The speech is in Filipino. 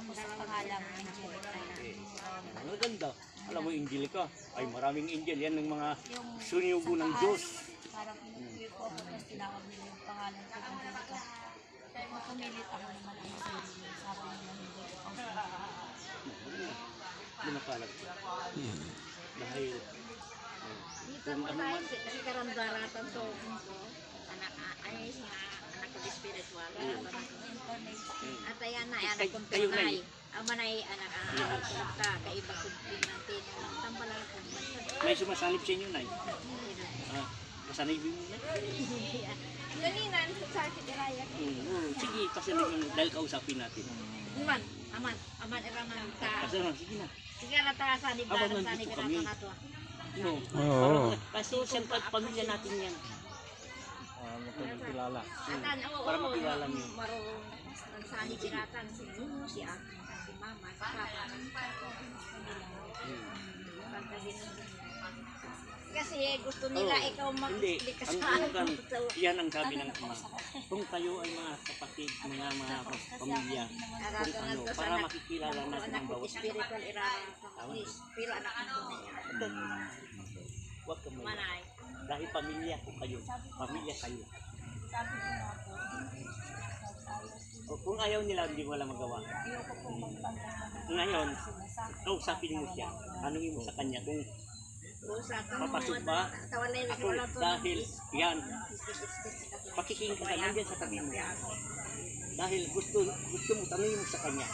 ako sa pangalang Angelica. Ang ganda. Alam mo, Angelica, ay maraming angel. Yan ng mga Yung sunyugo ng sa Diyos. taas, parang pinag-clear ko ako, tapos tinawag nila yung pangalan ko, Angelica. Kung pumilit ako naman ang sarili, sabi nila hindi ko ang Lumakalat. Dahil, Dito mo tayo kasi karamdaratan to. Anak ay anak ko spiritual. At ayan na anak kong tunay. Ang manay anak ko ka kaiba kong pinantin. Tambalan ko. may sumasanib sa inyo, Nay. Masanibin mo na. Ganinan sa Kiraya. Sige, pasanib mo dahil kausapin natin. Aman erangan ka. Sige na. Sige rata sa ni Abang sa ni nandito kami. na to. No. Oo. Kasi siyempre pamilya natin yan. Kilala. Atan Para makilala niyo. Marunong sa ni piratan si Nuno si mama si papa. Kasi gusto nila ikaw Hindi. maglikas Ang sa bukan, yan ang sabi ng ama. Kung kayo ay mga kapatid, mga pamilya, kung ano, para makikilala natin ang bawat spiritual era pero anak ng tunay. huwag ka may Manay. dahil pamilya ko kayo, pamilya kayo. sabi ko nga po, O, kung ayaw nila, hindi wala magawa. ayoko po magpantang Ngayon, sinasabi. kausapin mo siya, tanungin mo sa kanya kung Usa papasok ba ako dahil yan, pakiking ka nandiyan sa tabi mo. Dahil gusto mo, tanungin mo sa kanya.